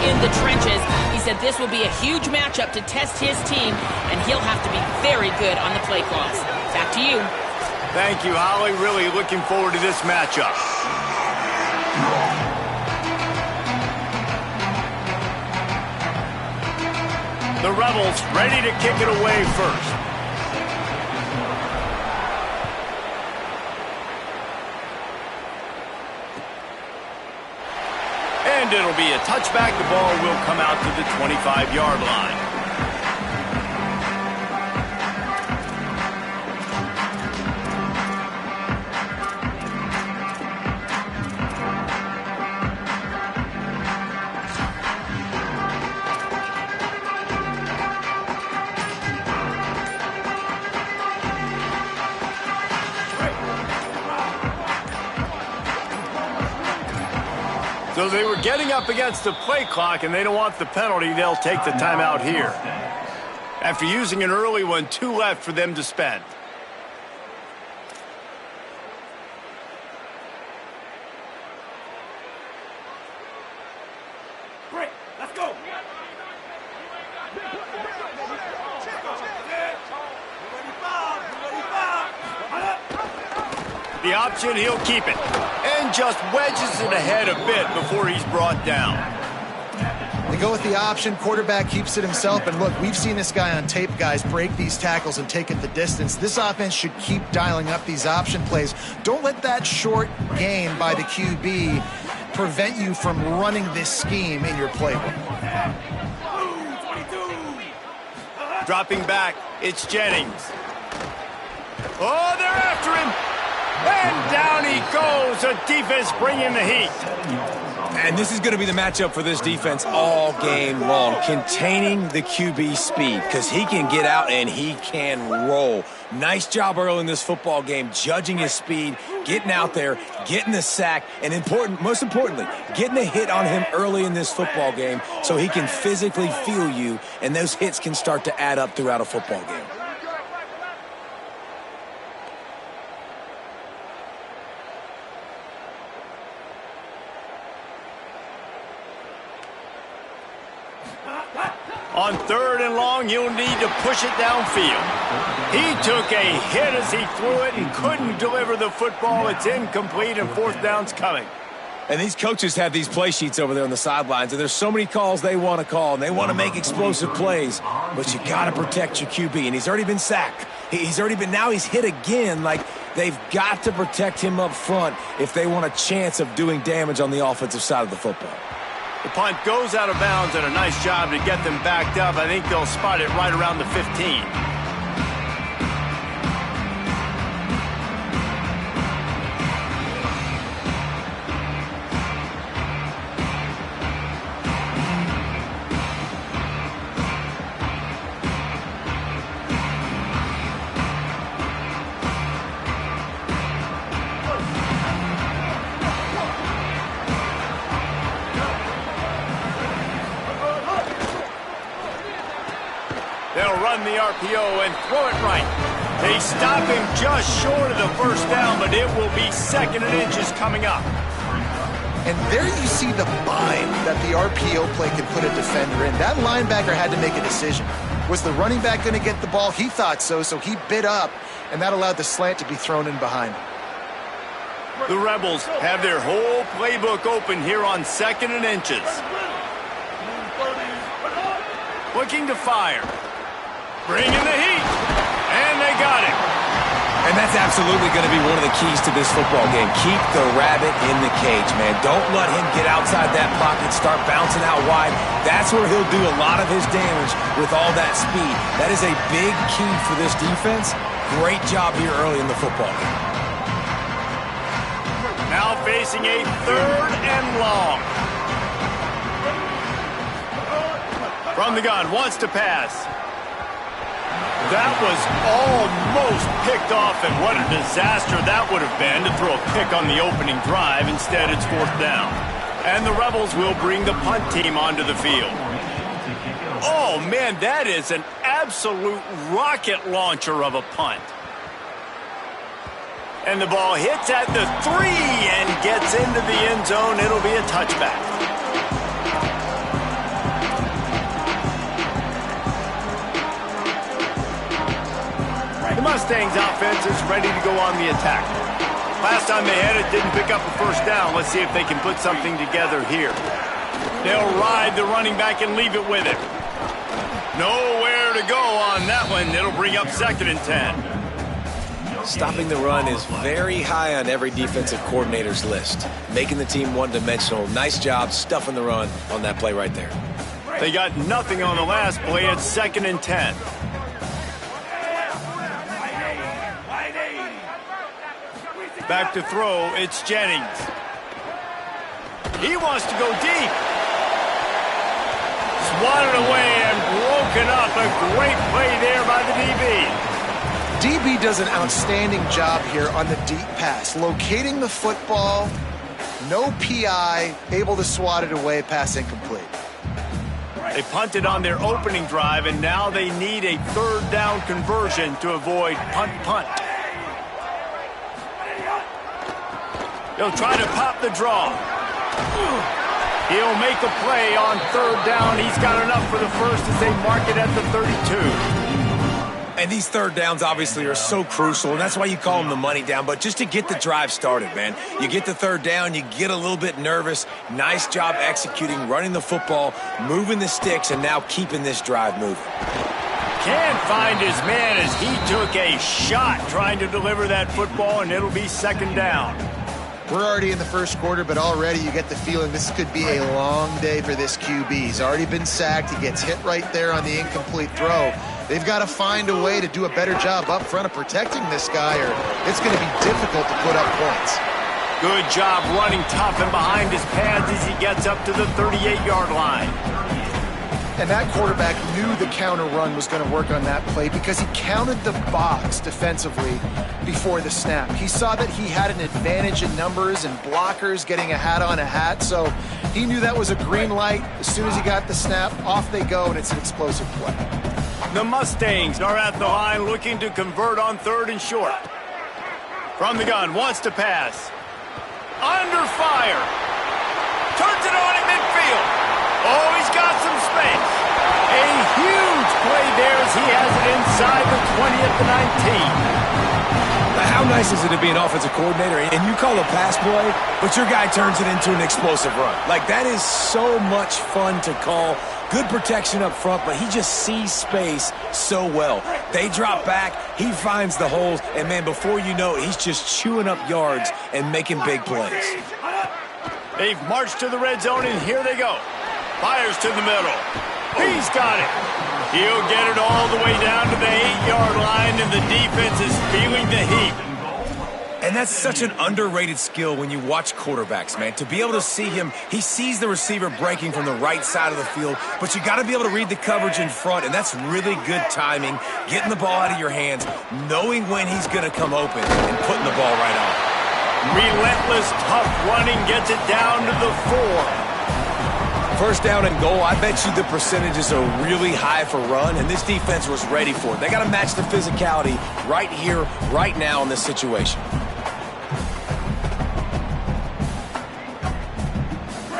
in the trenches. He said this will be a huge matchup to test his team, and he'll have to be very good on the play calls. Back to you. Thank you, Holly. Really looking forward to this matchup. The Rebels ready to kick it away first. And it'll be a touchback. The ball will come out to the 25-yard line. So they were getting up against the play clock, and they don't want the penalty. They'll take the timeout here. After using an early one, 2 left for them to spend. Great, let's go. The option, he'll keep it. And just wedges it ahead a bit before he's brought down. They go with the option. Quarterback keeps it himself. And look, we've seen this guy on tape, guys, break these tackles and take it the distance. This offense should keep dialing up these option plays. Don't let that short gain by the QB prevent you from running this scheme in your playbook. Dropping back, it's Jennings. Oh, they're after him. And down he goes. The defense bringing the heat. And this is going to be the matchup for this defense all game long. Containing the QB speed, because he can get out and he can roll. Nice job early in this football game, judging his speed, getting out there, getting the sack, and most importantly, getting a hit on him early in this football game so he can physically feel you, and those hits can start to add up throughout a football game. On 3rd and long, you'll need to push it downfield. He took a hit as he threw it and couldn't deliver the football. It's incomplete, and 4th down's coming. And these coaches have these play sheets over there on the sidelines, and there's so many calls they want to call, and they want to make explosive plays. But you got to protect your QB, and he's already been sacked. Now he's hit again. Like, they've got to protect him up front if they want a chance of doing damage on the offensive side of the football. The punt goes out of bounds, and a nice job to get them backed up. I think they'll spot it right around the 15. They'll run the RPO and throw it right. They stop him just short of the 1st down, but it will be 2nd and inches coming up. And there you see the bind that the RPO play can put a defender in. That linebacker had to make a decision. Was the running back going to get the ball? He thought so, so he bid up, and that allowed the slant to be thrown in behind. The Rebels have their whole playbook open here on 2nd and inches. Looking to fire. Bringing the heat. And they got it. And that's absolutely going to be one of the keys to this football game. Keep the rabbit in the cage, man. Don't let him get outside that pocket, start bouncing out wide. That's where he'll do a lot of his damage with all that speed. That is a big key for this defense. Great job here early in the football game. Now facing a 3rd and long. From the gun, wants to pass. That was almost picked off, and what a disaster that would have been to throw a pick on the opening drive. Instead, it's 4th down. And the Rebels will bring the punt team onto the field. Oh, man, that is an absolute rocket launcher of a punt. And the ball hits at the 3 and gets into the end zone. It'll be a touchback. Mustangs offense is ready to go on the attack. Last time they had it, didn't pick up a first down. Let's see if they can put something together here. They'll ride the running back and leave it with him. Nowhere to go on that one. It'll bring up 2nd and 10. Stopping the run is very high on every defensive coordinator's list. Making the team one-dimensional. Nice job stuffing the run on that play right there. They got nothing on the last play. It's 2nd and 10. Back to throw. It's Jennings. He wants to go deep. Swatted away and broken up. A great play there by the DB. DB does an outstanding job here on the deep pass. Locating the football, no PI, able to swat it away, pass incomplete. They punted on their opening drive, and now they need a 3rd down conversion to avoid punt. They'll try to pop the draw. He'll make a play on 3rd down. He's got enough for the first as they mark it at the 32. And these 3rd downs obviously are so crucial, and that's why you call them the money down. But just to get the drive started, man, you get the 3rd down, you get a little bit nervous. Nice job executing, running the football, moving the sticks, and now keeping this drive moving. Can't find his man as he took a shot trying to deliver that football, and it'll be 2nd down. We're already in the first quarter, but already you get the feeling this could be a long day for this QB. He's already been sacked. He gets hit right there on the incomplete throw. They've got to find a way to do a better job up front of protecting this guy, or it's going to be difficult to put up points. Good job running tough and behind his pads as he gets up to the 38-yard line. And that quarterback knew the counter run was going to work on that play because he counted the box defensively before the snap. He saw that he had an advantage in numbers and blockers getting a hat on a hat, so he knew that was a green light. As soon as he got the snap, off they go, and it's an explosive play. The Mustangs are at the line looking to convert on 3rd and short. From the gun, wants to pass. Under fire. Turns it on at midfield. Oh, he's got some space. A huge play there as he has it inside the 20 at the 19. Now, how nice is it to be an offensive coordinator and you call a pass play, but your guy turns it into an explosive run? Like, that is so much fun to call. Good protection up front, but he just sees space so well. They drop back, he finds the holes, and, man, before you know it, he's just chewing up yards and making big plays. They've marched to the red zone, and here they go. Fires to the middle. He's got it. He'll get it all the way down to the 8-yard line, and the defense is feeling the heat. And that's such an underrated skill when you watch quarterbacks, man. To be able to see him, he sees the receiver breaking from the right side of the field, but you got to be able to read the coverage in front, and that's really good timing, getting the ball out of your hands, knowing when he's going to come open, and putting the ball right on. Relentless, tough running gets it down to the 4. First down and goal, I bet you the percentages are really high for run, and this defense was ready for it. They got to match the physicality right here, right now in this situation.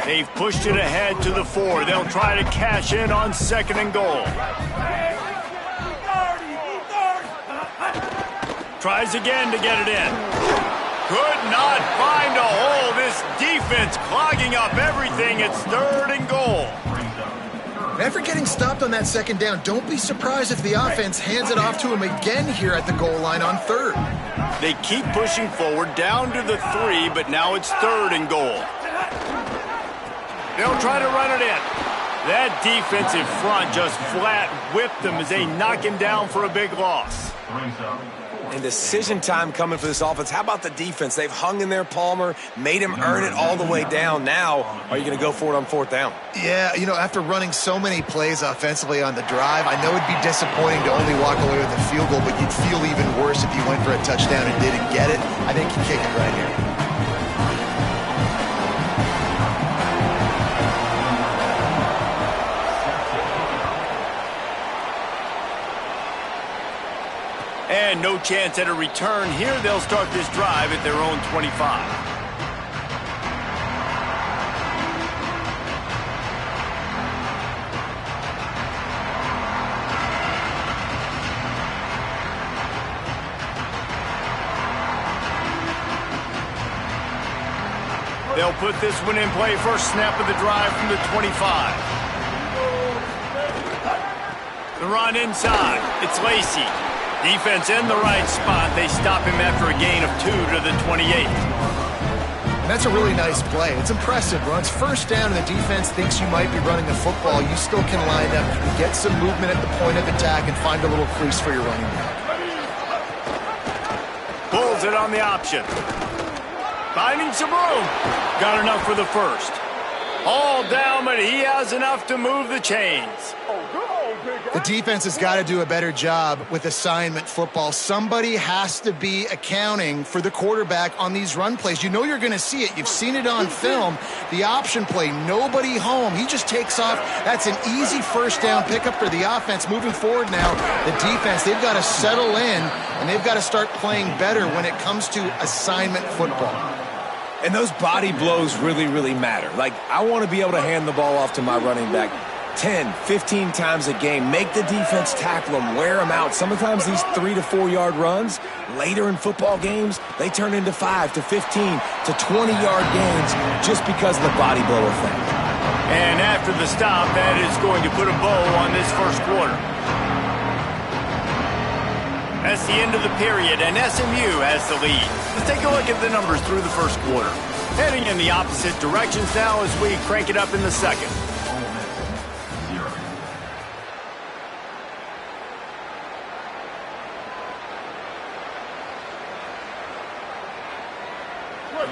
They've pushed it ahead to the 4. They'll try to cash in on 2nd and goal. Tries again to get it in. Could not find a hole. This defense clogging up everything. It's 3rd and goal. After getting stopped on that 2nd down, don't be surprised if the offense hands it off to him again here at the goal line on 3rd. They keep pushing forward down to the 3, but now it's 3rd and goal. They'll try to run it in. That defensive front just flat whipped them as they knock him down for a big loss. And decision time coming for this offense. How about the defense? They've hung in there, Palmer, made him earn it all the way down. Now, are you going to go for it on 4th down? Yeah, you know, after running so many plays offensively on the drive, I know it'd be disappointing to only walk away with a field goal, but you'd feel even worse if you went for a touchdown and didn't get it. I think you kick it right here. And no chance at a return here. They'll start this drive at their own 25. They'll put this one in play first snap of the drive from the 25. The run inside. It's Lacey. Defense in the right spot. They stop him after a gain of 2 to the 28. That's a really nice play. It's impressive. Runs first down and the defense thinks you might be running the football. You still can line up, get some movement at the point of attack, and find a little crease for your running back. Pulls it on the option. Finding some room. Got enough for the first. All down, but he has enough to move the chains. The defense has got to do a better job with assignment football. Somebody has to be accounting for the quarterback on these run plays. You know you're going to see it. You've seen it on film. The option play, nobody home. He just takes off. That's an easy first down pickup for the offense. Moving forward now, the defense, they've got to settle in, and they've got to start playing better when it comes to assignment football. And those body blows really, really matter. Like, I want to be able to hand the ball off to my running back 10, 15 times a game. Make the defense tackle them, wear them out. Sometimes these 3 to 4 yard runs, later in football games, they turn into 5 to 15 to 20 yard gains just because of the body blow effect. And after the stop, that is going to put a bow on this first quarter. That's the end of the period, and SMU has the lead. Let's take a look at the numbers through the first quarter. Heading in the opposite directions now as we crank it up in the second.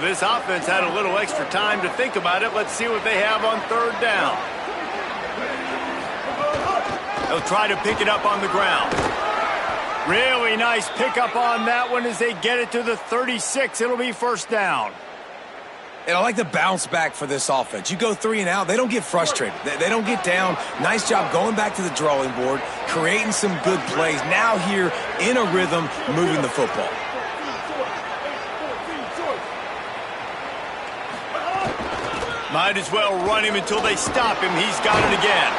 This offense had a little extra time to think about it. Let's see what they have on third down. They'll try to pick it up on the ground. Really nice pickup on that one as they get it to the 36. It'll be first down. And I like the bounce back for this offense. You go 3 and out, they don't get frustrated. They don't get down. Nice job going back to the drawing board, creating some good plays. Now here in a rhythm, moving the football. Might as well run him until they stop him. He's got it again.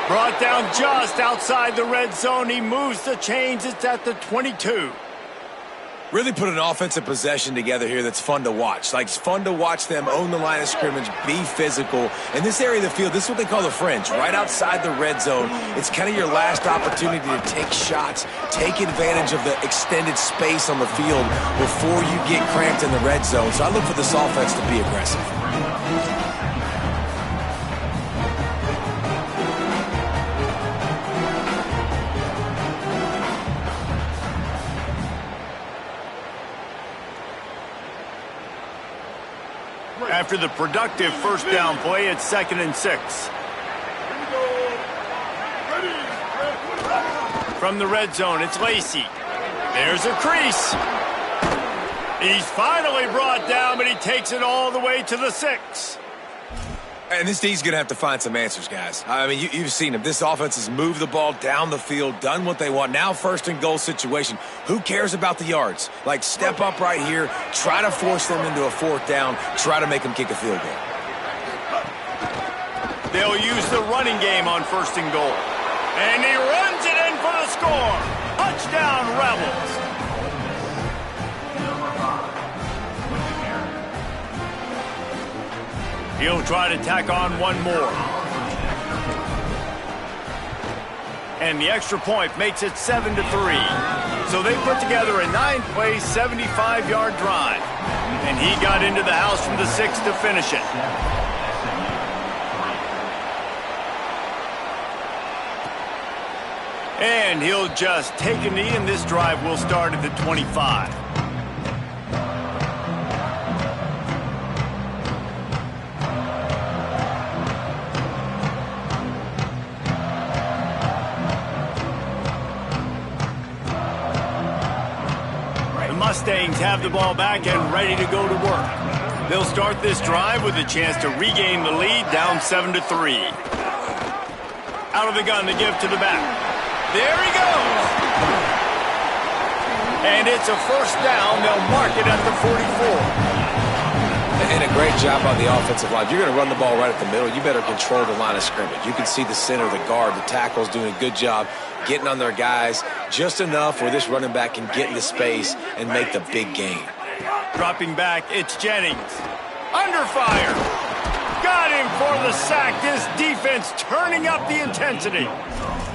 Brought down just outside the red zone. He moves the chains. It's at the 22. Really put an offensive possession together here that's fun to watch. Like, it's fun to watch them own the line of scrimmage, be physical. In this area of the field, this is what they call the fringe, right outside the red zone. It's kind of your last opportunity to take shots, take advantage of the extended space on the field before you get cramped in the red zone. So I look for this offense to be aggressive. After the productive first down play, it's 2nd and 6. From the red zone, it's Lacey. There's a crease. He's finally brought down, but he takes it all the way to the 6. And this D's going to have to find some answers, guys. I mean, you've seen him. This offense has moved the ball down the field, done what they want. Now 1st and goal situation. Who cares about the yards? Like, step up right here, try to force them into a 4th down, try to make them kick a field goal. They'll use the running game on 1st and goal. And he runs it in for the score. Touchdown, Rebels. He'll try to tack on one more. And the extra point makes it 7-3. So they put together a 9-play, 75-yard drive. And he got into the house from the 6 to finish it. And he'll just take a knee, and this drive will start at the 25. Mustangs have the ball back and ready to go to work. They'll start this drive with a chance to regain the lead, down 7-3. Out of the gun, the give to the back. There he goes! And it's a first down. They'll mark it at the 44. And a great job on the offensive line. If you're going to run the ball right at the middle, you better control the line of scrimmage. You can see the center, the guard, the tackles doing a good job getting on their guys just enough where this running back can get into space and make the big gain. Dropping back, it's Jennings. Under fire. Got him for the sack. This defense turning up the intensity.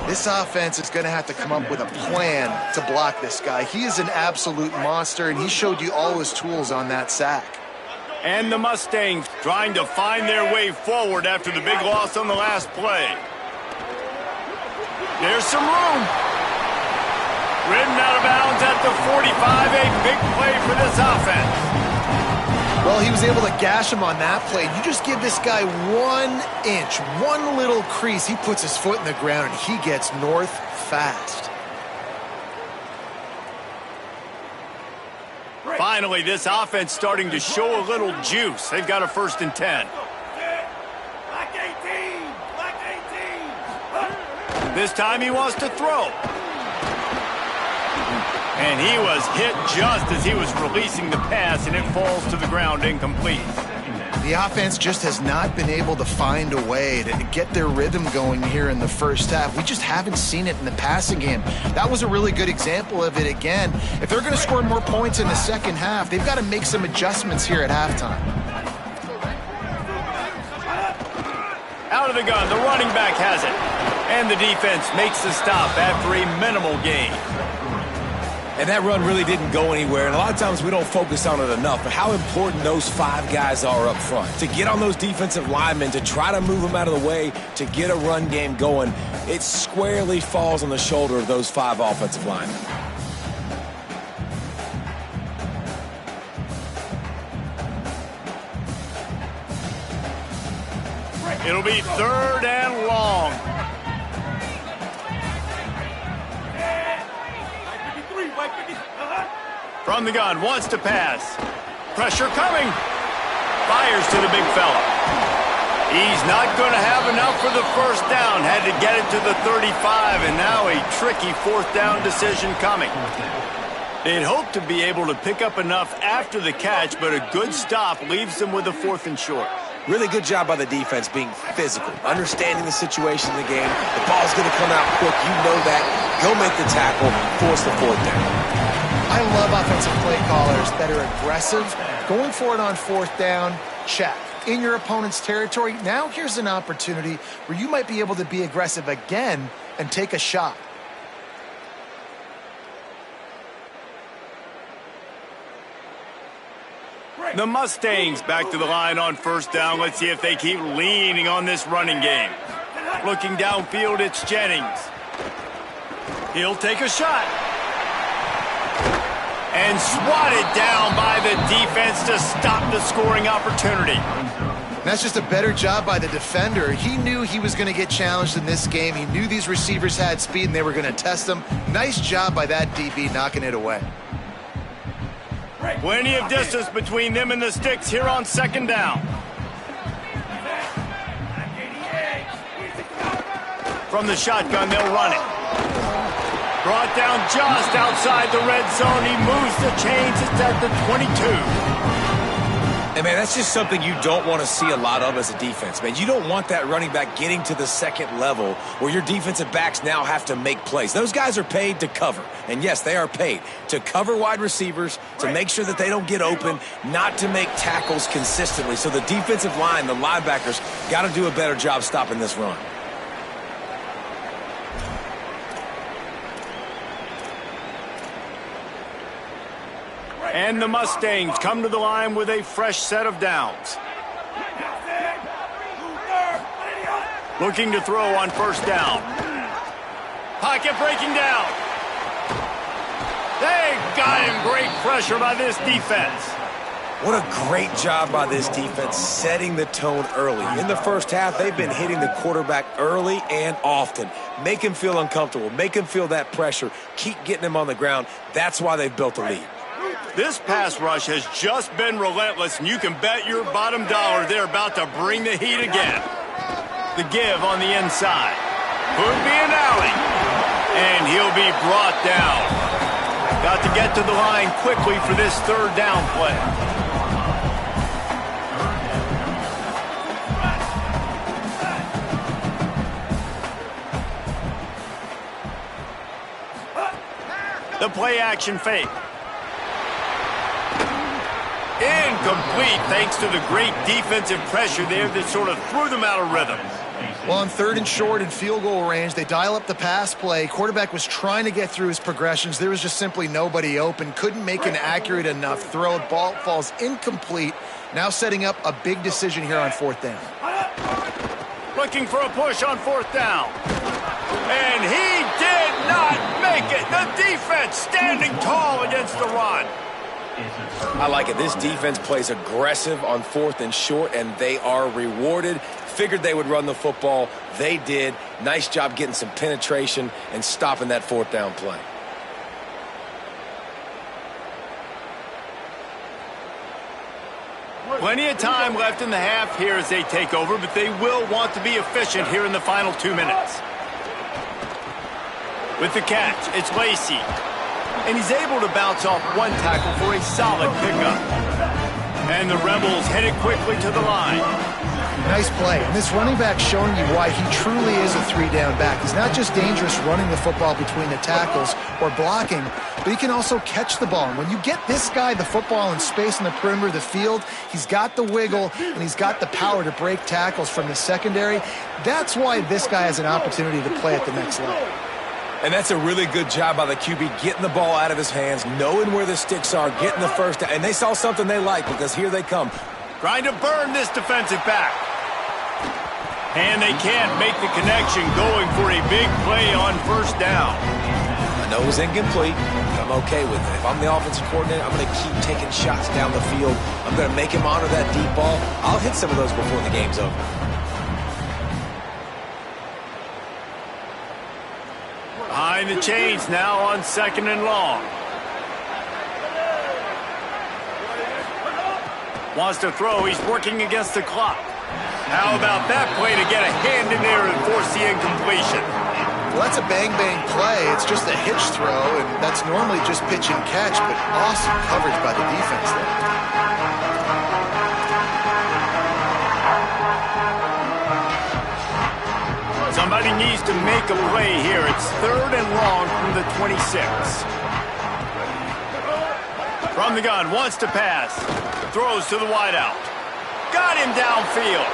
This offense is going to have to come up with a plan to block this guy. He is an absolute monster, and he showed you all his tools on that sack. And the Mustangs trying to find their way forward after the big loss on the last play. There's some room. Ridden out of bounds at the 45, a big play for this offense. Well, he was able to gash him on that play. You just give this guy 1 inch, one little crease, he puts his foot in the ground, and he gets north fast. Finally, this offense starting to show a little juice. They've got a 1st and 10. This time he wants to throw. And he was hit just as he was releasing the pass, and it falls to the ground incomplete. The offense just has not been able to find a way to get their rhythm going here in the first half. We just haven't seen it in the passing game. That was a really good example of it again. If they're going to score more points in the second half, they've got to make some adjustments here at halftime. Out of the gun, the running back has it. And the defense makes the stop after a minimal gain. And that run really didn't go anywhere, and a lot of times we don't focus on it enough, but how important those 5 guys are up front. To get on those defensive linemen, to try to move them out of the way, to get a run game going, it squarely falls on the shoulder of those 5 offensive linemen. It'll be 3rd and long. From the gun, wants to pass. Pressure coming. Fires to the big fella. He's not going to have enough for the 1st down. Had to get it to the 35, and now a tricky 4th down decision coming. They'd hoped to be able to pick up enough after the catch, but a good stop leaves them with a 4th and short. Really good job by the defense being physical, understanding the situation in the game. The ball's going to come out quick. You know that. Go make the tackle, force the 4th down. I love offensive play callers that are aggressive. Going for it on 4th down, check. In your opponent's territory, now here's an opportunity where you might be able to be aggressive again and take a shot. The Mustangs back to the line on 1st down. Let's see if they keep leaning on this running game. Looking downfield, it's Jennings. He'll take a shot. And swatted down by the defense to stop the scoring opportunity. That's just a better job by the defender. He knew he was going to get challenged in this game. He knew these receivers had speed and they were going to test him. Nice job by that DB knocking it away. Plenty of distance between them and the sticks here on 2nd down. From the shotgun, they'll run it. Brought down just outside the red zone. He moves the chains. It's at the 22. And, man, that's just something you don't want to see a lot of as a defense, man. You don't want that running back getting to the 2nd level where your defensive backs now have to make plays. Those guys are paid to cover. And, yes, they are paid to cover wide receivers, to make sure that they don't get open, not to make tackles consistently. So the defensive line, the linebackers, got to do a better job stopping this run. And the Mustangs come to the line with a fresh set of downs. Looking to throw on 1st down. Pocket breaking down. They got him. Great pressure by this defense. What a great job by this defense setting the tone early. In the first half, they've been hitting the quarterback early and often. Make him feel uncomfortable. Make him feel that pressure. Keep getting him on the ground. That's why they've built a lead. This pass rush has just been relentless, and you can bet your bottom dollar they're about to bring the heat again. The give on the inside. Could be an alley. And he'll be brought down. Got to get to the line quickly for this 3rd down play. The play action fake. In incomplete thanks to the great defensive pressure there that sort of threw them out of rhythm. Well, on 3rd and short and field goal range, they dial up the pass play. Quarterback was trying to get through his progressions. There was just simply nobody open. Couldn't make an accurate enough throw. Ball falls incomplete. Now setting up a big decision here on 4th down. Looking for a push on 4th down. And he did not make it. The defense standing tall against the run. I like it. This defense plays aggressive on 4th and short, and they are rewarded. Figured they would run the football. They did. Nice job getting some penetration and stopping that 4th down play. Plenty of time left in the half here as they take over, but they will want to be efficient here in the final 2 minutes. With the catch, it's Lacey. And he's able to bounce off one tackle for a solid pickup. And the Rebels headed quickly to the line. Nice play. And this running back showing you why he truly is a 3-down back. He's not just dangerous running the football between the tackles or blocking, but he can also catch the ball. And when you get this guy the football in space in the perimeter of the field, he's got the wiggle and he's got the power to break tackles from the secondary. That's why this guy has an opportunity to play at the next level. And that's a really good job by the QB, getting the ball out of his hands, knowing where the sticks are, getting the first down. And they saw something they like because here they come. Trying to burn this defensive back. And they can't make the connection, going for a big play on 1st down. I know it was incomplete, but I'm okay with it. If I'm the offensive coordinator, I'm going to keep taking shots down the field. I'm going to make him honor that deep ball. I'll hit some of those before the game's over. Behind the chains now on 2nd and long. Wants to throw. He's working against the clock. How about that play to get a hand in there and force the incompletion? Well, that's a bang-bang play. It's just a hitch throw, and that's normally just pitch and catch, but awesome coverage by the defense there. Somebody needs to make a play here. It's 3rd and long from the 26. From the gun, wants to pass. Throws to the wideout. Got him downfield.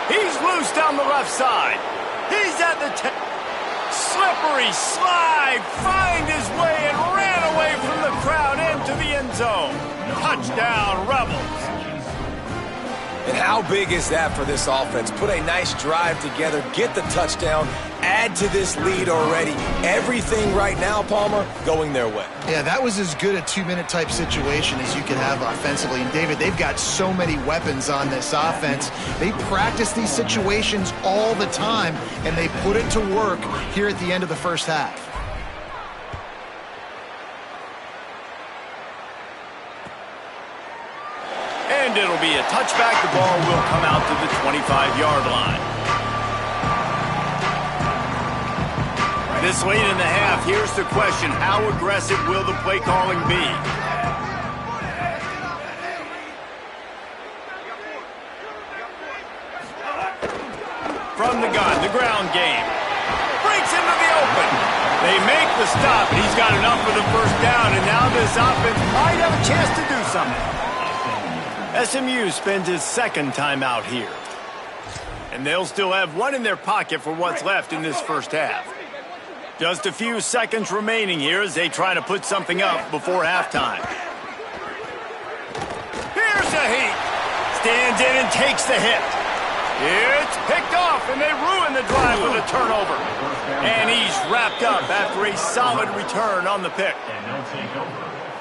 He's loose down the left side. He's at the 10. Slippery slide. Find his way and ran away from the crowd into the end zone. Touchdown, Rebels. And how big is that for this offense? Put a nice drive together, get the touchdown, add to this lead already. Everything right now, Palmer, going their way. Yeah, that was as good a 2-minute type situation as you could have offensively. And, David, they've got so many weapons on this offense. They practice these situations all the time, and they put it to work here at the end of the first half. And it'll be a touchback. The ball will come out to the 25-yard line. This late in the half, here's the question. How aggressive will the play calling be? From the gun, the ground game. Breaks into the open. They make the stop, and he's got enough for the first down, and now this offense might have a chance to do something. SMU spends his 2nd time out here. And they'll still have one in their pocket for what's left in this first half. Just a few seconds remaining here as they try to put something up before halftime. Here's a heat. Stands in and takes the hit. It's picked off, and they ruin the drive with a turnover. And he's wrapped up after a solid return on the pick.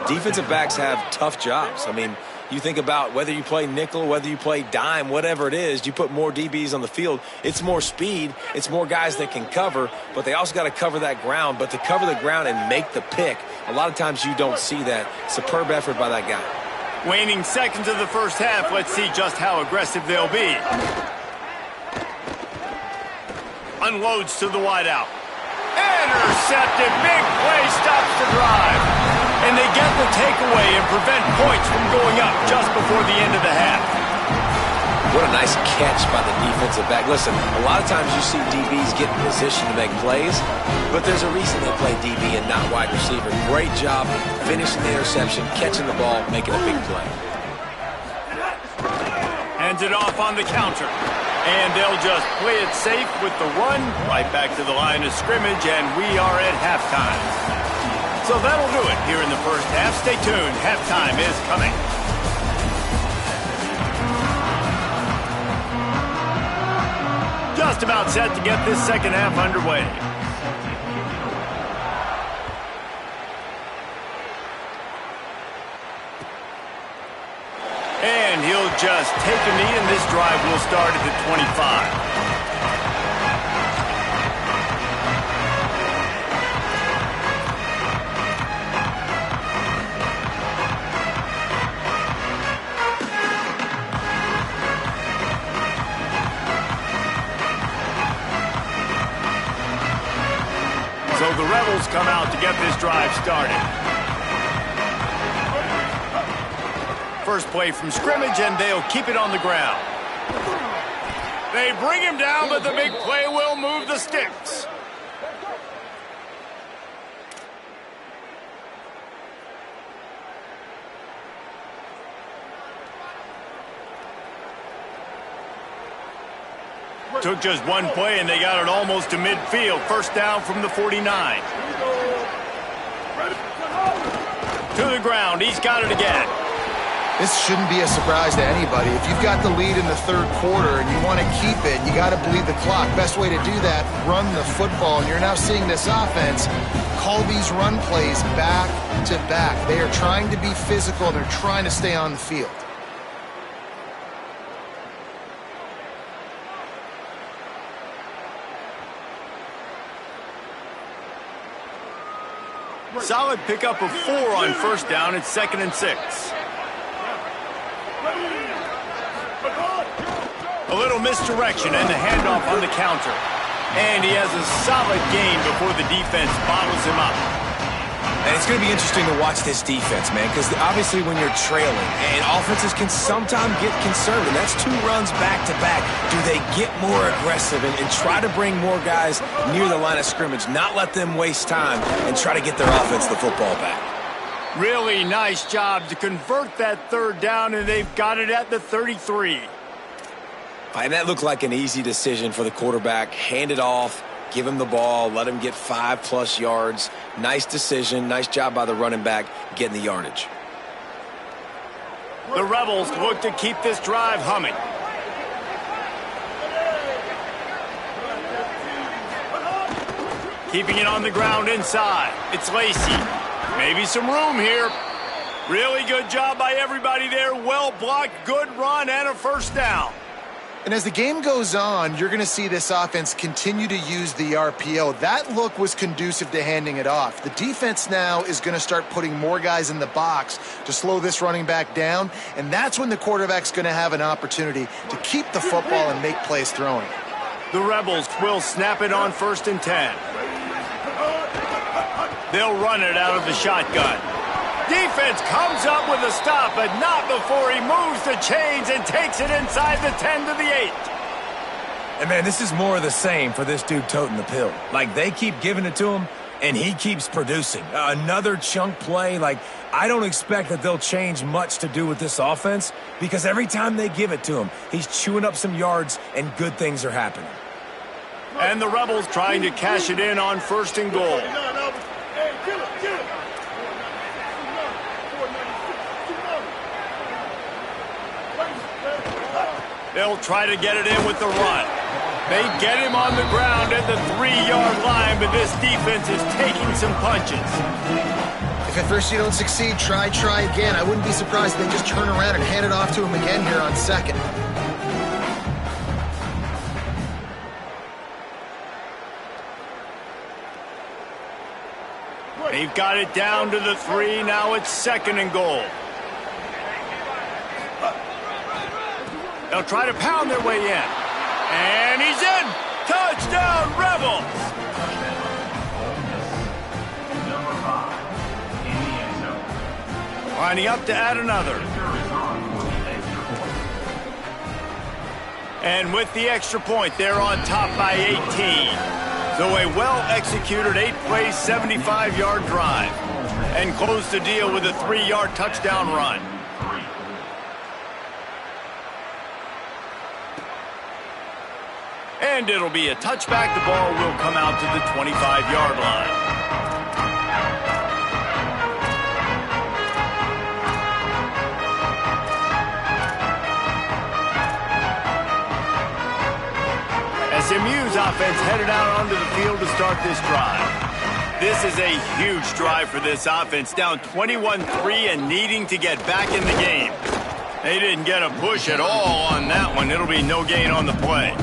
Defensive backs have tough jobs. I mean, you think about whether you play nickel, whether you play dime, whatever it is, you put more DBs on the field. It's more speed. It's more guys that can cover, but they also got to cover that ground. But to cover the ground and make the pick, a lot of times you don't see that. Superb effort by that guy. Waning seconds of the first half. Let's see just how aggressive they'll be. Unloads to the wideout. Intercepted. Big play stops the drive. And they get the takeaway and prevent points from going up just before the end of the half. What a nice catch by the defensive back. Listen, a lot of times you see DBs get in position to make plays, but there's a reason they play DB and not wide receiver. Great job finishing the interception, catching the ball, making a big play. hands it off on the counter. And they'll just play it safe with the run right back to the line of scrimmage, and we are at halftime. So that'll do it here in the first half. Stay tuned. Halftime is coming. Just about set to get this second half underway. And he'll just take a knee, and this drive will start at the 25. So the Rebels come out to get this drive started. First play from scrimmage, and they'll keep it on the ground. They bring him down, but the big play will move the sticks. Took just one play, and they got it almost to midfield. First down from the 49. To the ground. He's got it again. This shouldn't be a surprise to anybody. If you've got the lead in the third quarter and you want to keep it, you got to bleed the clock. Best way to do that, run the football. And you're now seeing this offense call these run plays back to back. They are trying to be physical. They're trying to stay on the field. Solid pickup of 4 on first down. It's 2nd and 6. A little misdirection and the handoff on the counter. And he has a solid gain before the defense bottles him up. And it's going to be interesting to watch this defense, man, because obviously when you're trailing, and offenses can sometimes get conservative. That's 2 runs back-to-back. Do they get more aggressive and try to bring more guys near the line of scrimmage, not let them waste time, and try to get their offense the football back? Really nice job to convert that third down, and they've got it at the 33. And that looked like an easy decision for the quarterback. Hand it off, give him the ball, let him get 5+ yards. Nice decision. Nice job by the running back getting the yardage. The Rebels look to keep this drive humming. Keeping it on the ground inside. It's Lacey. Maybe some room here. Really good job by everybody there. Well blocked, good run, and a first down. And as the game goes on, you're going to see this offense continue to use the RPO. That look was conducive to handing it off. The defense now is going to start putting more guys in the box to slow this running back down, and that's when the quarterback's going to have an opportunity to keep the football and make plays throwing. The Rebels will snap it on 1st and 10. They'll run it out of the shotgun. Defense comes up with a stop, but not before he moves the chains and takes it inside the 10 to the 8. And, man, this is more of the same for this dude toting the pill. Like, they keep giving it to him, and he keeps producing. Another chunk play. Like, I don't expect that they'll change much to do with this offense because every time they give it to him, he's chewing up some yards, and good things are happening. And the Rebels trying to cash it in on 1st and goal. They'll try to get it in with the run. They get him on the ground at the 3-yard line, but this defense is taking some punches. If at first you don't succeed, try again. I wouldn't be surprised if they just turn around and hand it off to him again here on 2nd. They've got it down to the 3. Now it's 2nd and goal. They'll try to pound their way in. And he's in. Touchdown, Rebels. Lining up to add another. And with the extra point, they're on top by 18. So a well-executed 8-play, 75-yard drive. And close the deal with a 3-yard touchdown run. And it'll be a touchback. The ball will come out to the 25-yard line. SMU's offense headed out onto the field to start this drive. This is a huge drive for this offense, down 21-3 and needing to get back in the game. They didn't get a push at all on that one. It'll be no gain on the play.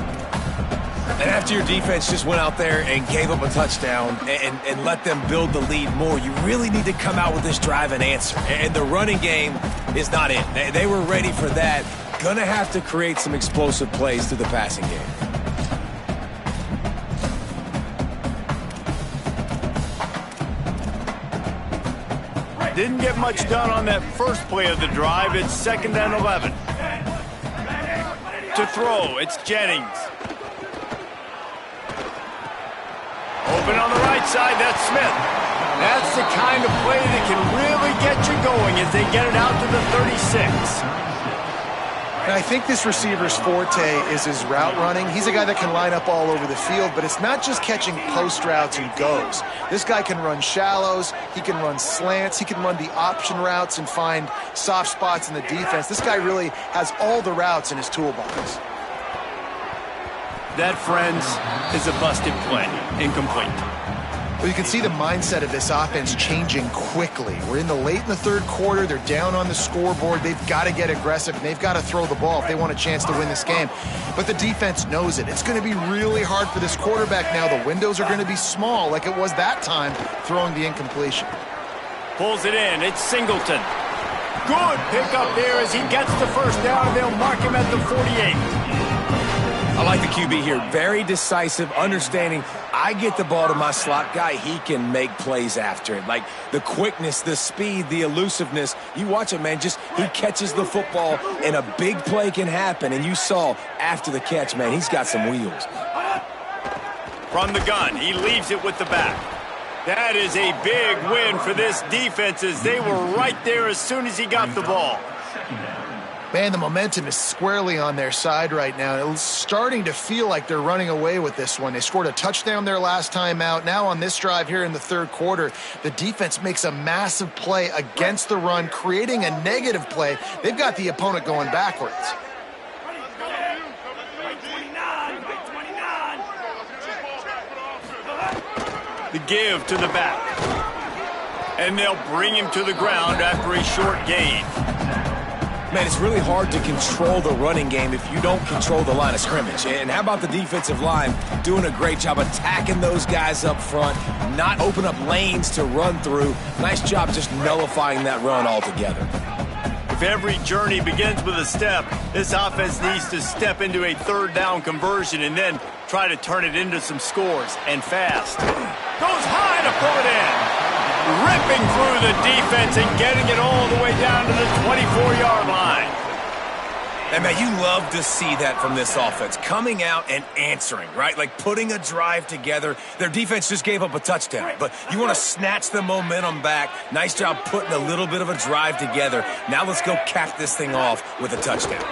And after your defense just went out there and gave up a touchdown and let them build the lead more, you really need to come out with this drive and answer. And the running game is not in. They were ready for that. Gonna have to create some explosive plays through the passing game. Didn't get much done on that first play of the drive. It's 2nd and 11. To throw, it's Jennings. Open on the right side, that's Smith. That's the kind of play that can really get you going as they get it out to the 36. And I think this receiver's forte is his route running. He's a guy that can line up all over the field, but it's not just catching post routes and goes. This guy can run shallows, he can run slants, he can run the option routes and find soft spots in the defense. This guy really has all the routes in his toolbox. That, friends, is a busted play. Incomplete. Well, you can see the mindset of this offense changing quickly. We're in the late in the third quarter. They're down on the scoreboard. They've got to get aggressive, and they've got to throw the ball if they want a chance to win this game. But the defense knows it. It's going to be really hard for this quarterback now. The windows are going to be small like it was that time throwing the incompletion. Pulls it in. It's Singleton. Good pickup there as he gets the first down. They'll mark him at the 48. I like the QB here. Very decisive, understanding I get the ball to my slot guy, he can make plays after it. Like the quickness, the speed, the elusiveness. You watch it, man, just he catches the football and a big play can happen. And you saw after the catch, man, he's got some wheels. From the gun, he leaves it with the back. That is a big win for this defense as they were right there as soon as he got the ball. Man, the momentum is squarely on their side right now. It's starting to feel like they're running away with this one. They scored a touchdown their last time out. Now on this drive here in the third quarter, the defense makes a massive play against the run, creating a negative play. They've got the opponent going backwards. The give to the back. And they'll bring him to the ground after a short gain. Man, it's really hard to control the running game if you don't control the line of scrimmage. And how about the defensive line doing a great job attacking those guys up front, not open up lanes to run through. Nice job just nullifying that run altogether. If every journey begins with a step, this offense needs to step into a third down conversion and then try to turn it into some scores, and fast. Goes high to pull it in. Ripping through the defense and getting it all the way down to the 24-yard line. And, man, you love to see that from this offense, coming out and answering, right? Like putting a drive together. Their defense just gave up a touchdown, but you want to snatch the momentum back. Nice job putting a little bit of a drive together. Now let's go cap this thing off with a touchdown.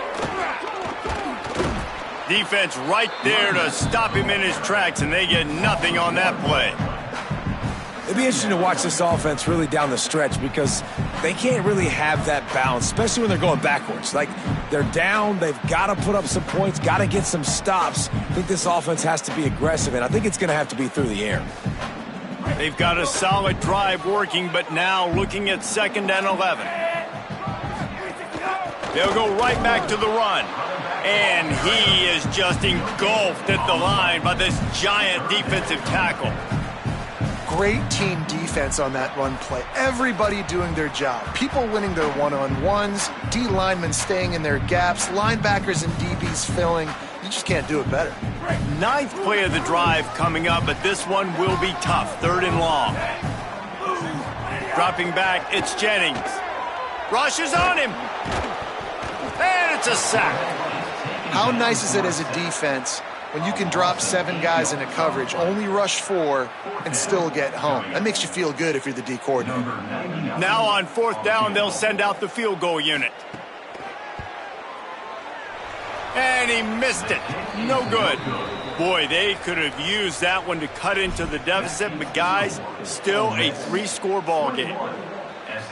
Defense right there to stop him in his tracks, and they get nothing on that play. It'd be interesting to watch this offense really down the stretch because they can't really have that balance, especially when they're going backwards. Like, they're down, they've got to put up some points, got to get some stops. I think this offense has to be aggressive, and I think it's going to have to be through the air. They've got a solid drive working, but now looking at 2nd and 11. They'll go right back to the run. And he is just engulfed at the line by this giant defensive tackle. Great team defense on that run play. Everybody doing their job. People winning their one-on-ones, D linemen staying in their gaps, linebackers and DBs filling. You just can't do it better. 9th play of the drive coming up, but this one will be tough. 3rd and long. Dropping back, it's Jennings. Rushes on him. And it's a sack. How nice is it as a defense when you can drop 7 guys into coverage, only rush 4, and still get home? That makes you feel good if you're the D coordinator. Now on 4th down, they'll send out the field goal unit. And he missed it. No good. Boy, they could have used that one to cut into the deficit, but guys, still a 3-score ball game.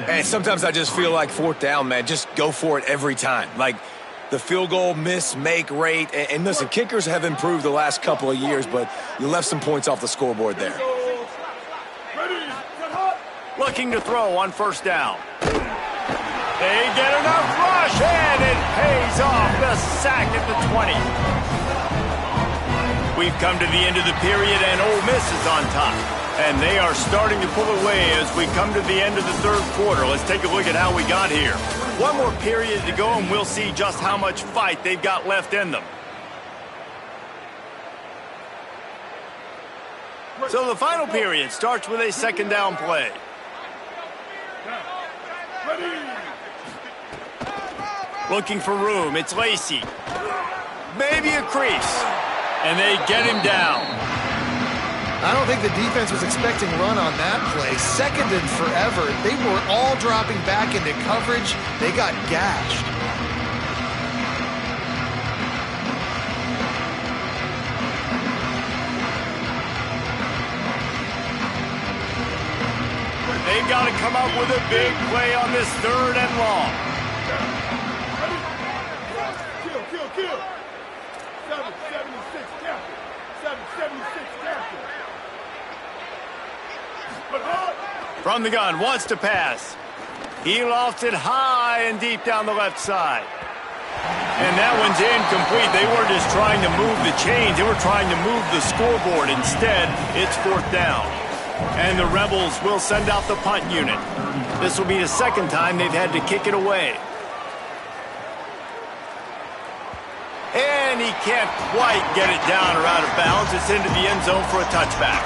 And sometimes I just feel like fourth down, man, just go for it every time. Like the field goal miss-make rate. And listen, kickers have improved the last couple of years, but you left some points off the scoreboard there. Looking to throw on first down. They get enough rush, and it pays off. The sack at the 20. We've come to the end of the period, and Ole Miss is on top. And they are starting to pull away as we come to the end of the third quarter. Let's take a look at how we got here. One more period to go, and we'll see just how much fight they've got left in them. So the final period starts with a second down play. Looking for room. It's Lacey. Maybe a crease. And they get him down. I don't think the defense was expecting run on that play. Second and forever. They were all dropping back into coverage. They got gashed. They've got to come up with a big play on this third and long. Kill. 776 captain. 776 captain. From the gun, wants to pass. He lofts it high and deep down the left side. And that one's incomplete. They weren't just trying to move the chains. They were trying to move the scoreboard. Instead, it's fourth down. And the Rebels will send out the punt unit. This will be the second time they've had to kick it away. And he can't quite get it down or out of bounds. It's into the end zone for a touchback.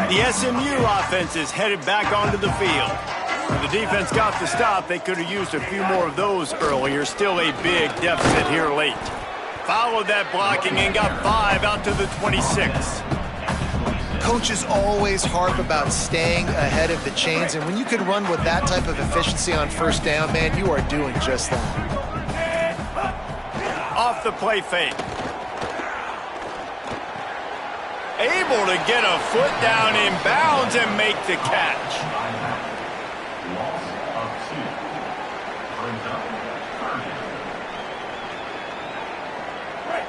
The SMU offense is headed back onto the field. When the defense got the stop, they could have used a few more of those earlier. Still a big deficit here late. Followed that blocking and got 5 out to the 26. Coaches always harp about staying ahead of the chains, and when you can run with that type of efficiency on first down, man, you are doing just that. Off the play fake. Able to get a foot down in bounds and make the catch.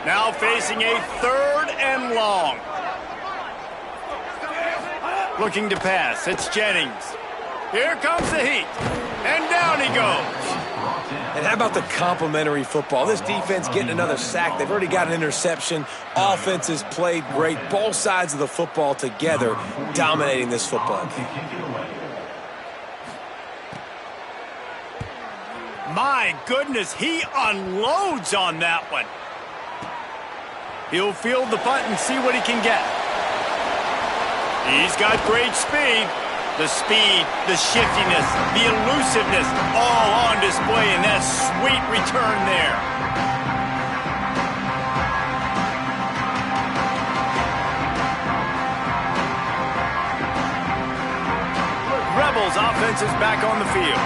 Now facing a third and long. Looking to pass. It's Jennings. Here comes the heat. And down he goes. And how about the complimentary football? This defense getting another sack. They've already got an interception. Offense has played great. Both sides of the football together dominating this football game. My goodness, he unloads on that one. He'll field the punt and see what he can get. He's got great speed. The speed, the shiftiness, the elusiveness, all on display in that sweet return there. Rebels offense is back on the field.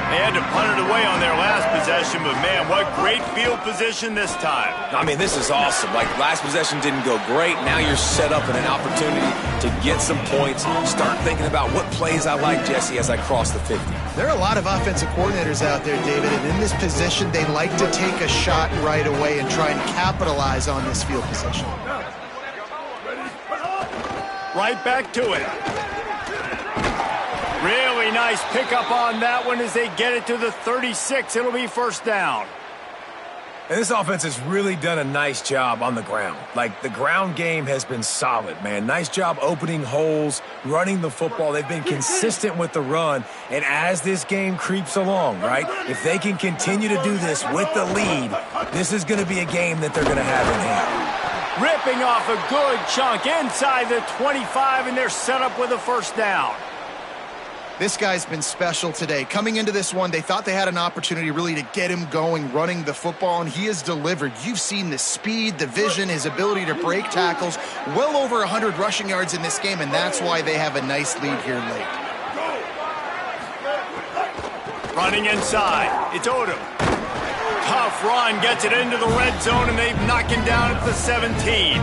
They had to punt it away on their last possession, but man, what great field position this time. I mean, this is awesome. Like, last possession didn't go great. Now you're set up in an opportunity to get some points. Start thinking about what plays I like, Jesse, as I cross the 50. There are a lot of offensive coordinators out there, David, and in this position, they like to take a shot right away and try and capitalize on this field position. Right back to it. Really nice pickup on that one as they get it to the 36. It'll be first down. And this offense has really done a nice job on the ground. Like, the ground game has been solid, man. Nice job opening holes, running the football. They've been consistent with the run. And as this game creeps along, right, if they can continue to do this with the lead, this is going to be a game that they're going to have in hand. Ripping off a good chunk inside the 25, and they're set up with a first down. This guy's been special today. Coming into this one, they thought they had an opportunity really to get him going, running the football, and he has delivered. You've seen the speed, the vision, his ability to break tackles, well over 100 rushing yards in this game, and that's why they have a nice lead here late. Running inside, it's Odom. Tough run, gets it into the red zone, and they've knocked him down at the 17.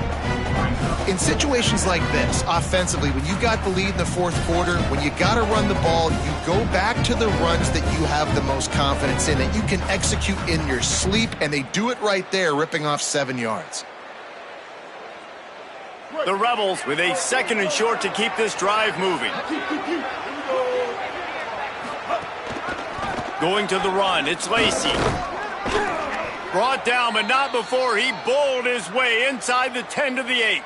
In situations like this, offensively, when you got the lead in the fourth quarter, when you got to run the ball, you go back to the runs that you have the most confidence in, that you can execute in your sleep, and they do it right there, ripping off 7 yards. The Rebels with a 2nd and short to keep this drive moving. Going to the run, it's Lacey. Brought down, but not before he bowled his way inside the 10 to the 8.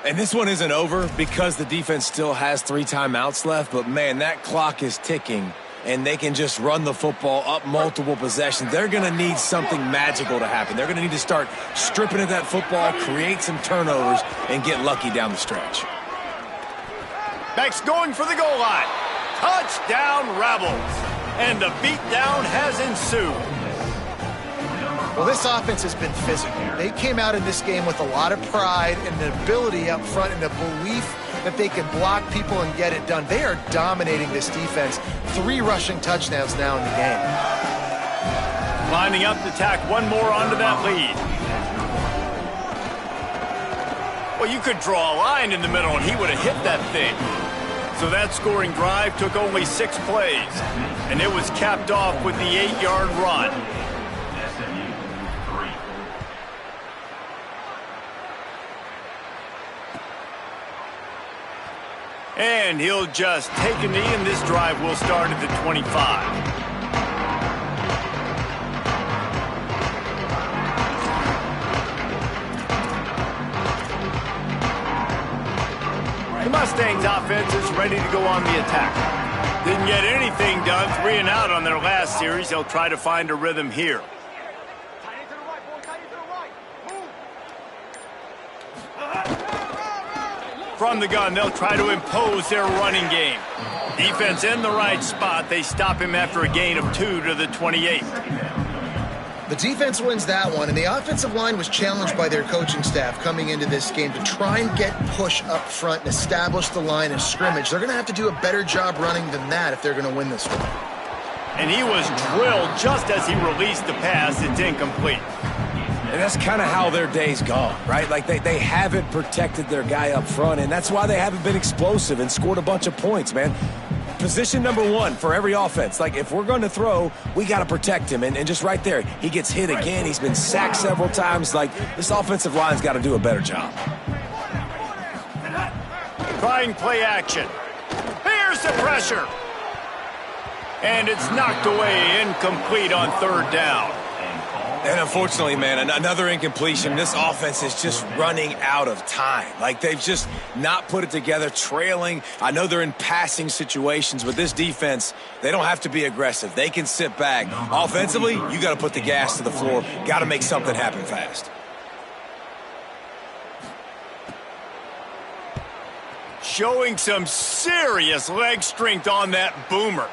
And this one isn't over because the defense still has 3 timeouts left, but man, that clock is ticking, and they can just run the football up multiple possessions. They're going to need something magical to happen. They're going to need to start stripping at that football, create some turnovers, and get lucky down the stretch. Beck's going for the goal line. Touchdown, Rebels. And the beatdown has ensued. Well, this offense has been physical. They came out in this game with a lot of pride and the ability up front and the belief that they can block people and get it done. They are dominating this defense. 3 rushing touchdowns now in the game. Lining up to tack one more onto that lead. Well, you could draw a line in the middle and he would have hit that thing. So that scoring drive took only 6 plays. And it was capped off with the 8-yard run. And he'll just take a knee, and this drive will start at the 25. The Mustangs offense is ready to go on the attack. Didn't get anything done, 3 and out on their last series. They'll try to find a rhythm here. From the gun, they'll try to impose their running game. Defense in the right spot. They stop him after a gain of 2 to the 28. The defense wins that one, and the offensive line was challenged by their coaching staff coming into this game to try and get push up front and establish the line of scrimmage. They're going to have to do a better job running than that if they're going to win this one. And he was drilled just as he released the pass. It's incomplete. And that's kind of how their day's gone, right? Like they haven't protected their guy up front, and that's why they haven't been explosive and scored a bunch of points, man. Position number 1 for every offense. Like, if we're going to throw, we got to protect him. And just right there, he gets hit again. He's been sacked several times. Like, this offensive line's got to do a better job. Trying play action. Here's the pressure. And it's knocked away, incomplete on 3rd down. And unfortunately, man, another incompletion. This offense is just running out of time. Like, they've just not put it together, trailing. I know they're in passing situations, but this defense, they don't have to be aggressive. They can sit back. Offensively, you got to put the gas to the floor. Got to make something happen fast. Showing some serious leg strength on that boomer.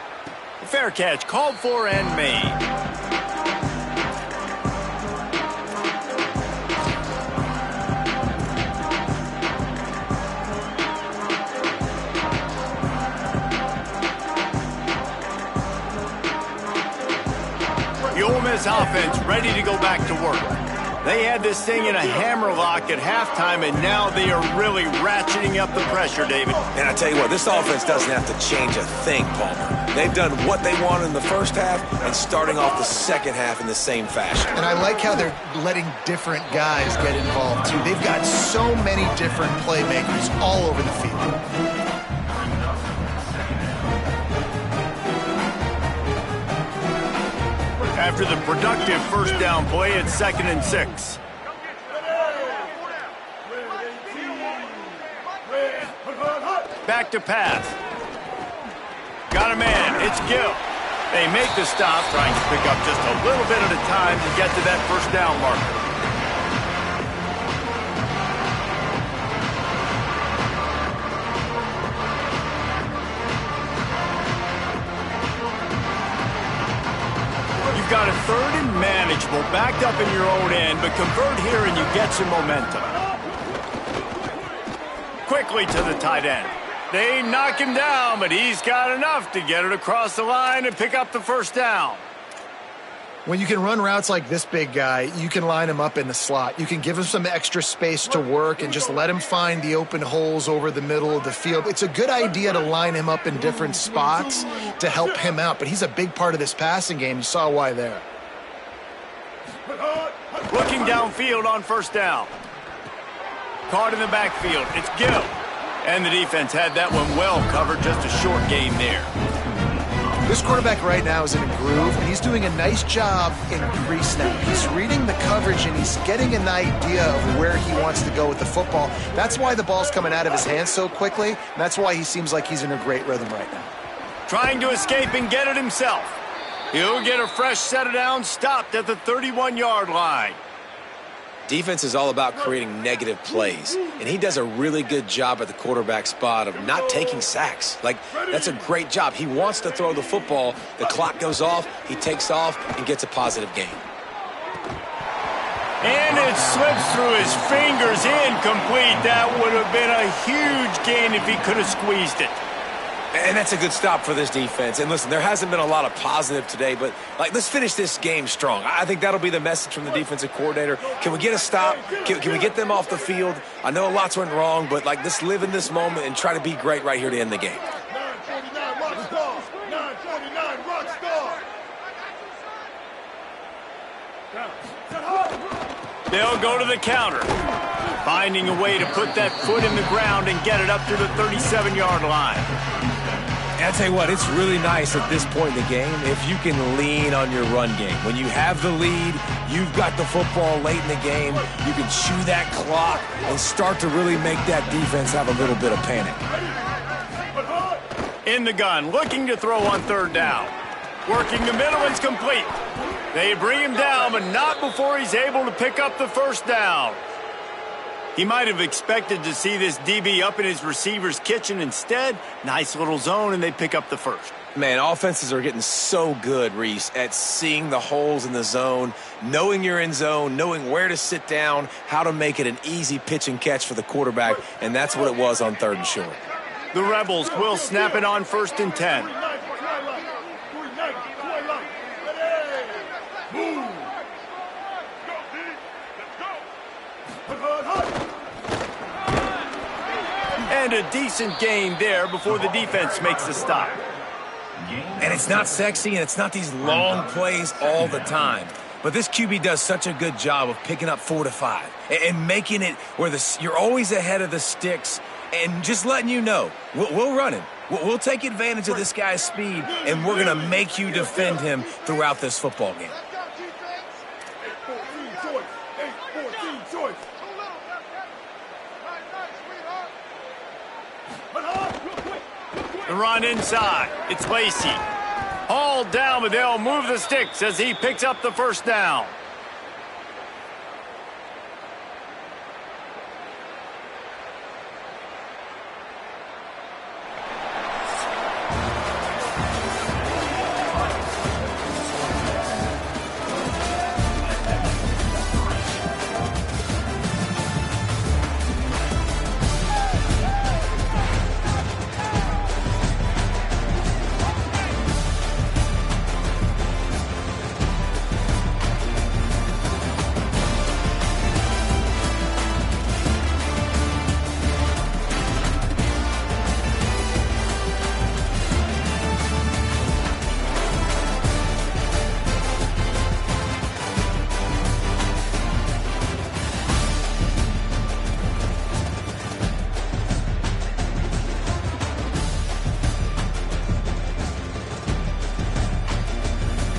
Fair catch, called for and made. The Ole Miss offense ready to go back to work. They had this thing in a hammerlock at halftime, and now they are really ratcheting up the pressure, David. And I tell you what, this offense doesn't have to change a thing, Palmer. They've done what they wanted in the first half and starting off the second half in the same fashion. And I like how they're letting different guys get involved, too. They've got so many different playmakers all over the field. After the productive first down play, it's 2nd and 6. Back to pass. Got a man. It's Gill. They make the stop, trying to pick up just a little bit at a time to get to that first down marker. you've got a third and manageable, backed up in your own end, but convert here and you get some momentum. Quickly to the tight end. They knock him down, but he's got enough to get it across the line and pick up the first down. When you can run routes like this big guy, you can line him up in the slot. You can give him some extra space to work and just let him find the open holes over the middle of the field. It's a good idea to line him up in different spots to help him out, but he's a big part of this passing game. You saw why there. Looking downfield on first down. Caught in the backfield. It's Gill. And the defense had that one well covered, just a short gain there. This quarterback right now is in a groove, and he's doing a nice job in pre-snap. He's reading the coverage, and he's getting an idea of where he wants to go with the football. That's why the ball's coming out of his hands so quickly, and that's why he seems like he's in a great rhythm right now. Trying to escape and get it himself. He'll get a fresh set of downs, stopped at the 31-yard line. Defense is all about creating negative plays, and he does a really good job at the quarterback spot of not taking sacks. Like, that's a great job. He wants to throw the football. The clock goes off, he takes off, and gets a positive gain. And it slips through his fingers, incomplete. That would have been a huge gain if he could have squeezed it. And that's a good stop for this defense. And listen, there hasn't been a lot of positive today, but let's finish this game strong. I think that'll be the message from the defensive coordinator. Can we get a stop? Can we get them off the field? I know lots went wrong, but let's live in this moment and try to be great right here to end the game. 949 rock star. 949 rock star. They'll go to the counter, finding a way to put that foot in the ground and get it up to the 37-yard line. And I'll tell you what, it's really nice at this point in the game if you can lean on your run game. When you have the lead, you've got the football late in the game, you can chew that clock and start to really make that defense have a little bit of panic. In the gun, looking to throw on third down. Working the middle, it's complete. They bring him down, but not before he's able to pick up the first down. He might have expected to see this DB up in his receiver's kitchen. Instead, nice little zone, and they pick up the first. Man, offenses are getting so good, Reese, at seeing the holes in the zone, knowing you're in zone, knowing where to sit down, how to make it an easy pitch and catch for the quarterback, and that's what it was on third and short. The Rebels will snap it on 1st and 10. And a decent gain there before the defense makes the stop. And it's not sexy, and it's not these long plays all the time. But this QB does such a good job of picking up 4 to 5 and making it where you're always ahead of the sticks and just letting you know, we'll run him. We'll take advantage of this guy's speed, and we're going to make you defend him throughout this football game. The run inside. It's Lacey. Hauled down, but they'll move the sticks as he picks up the first down.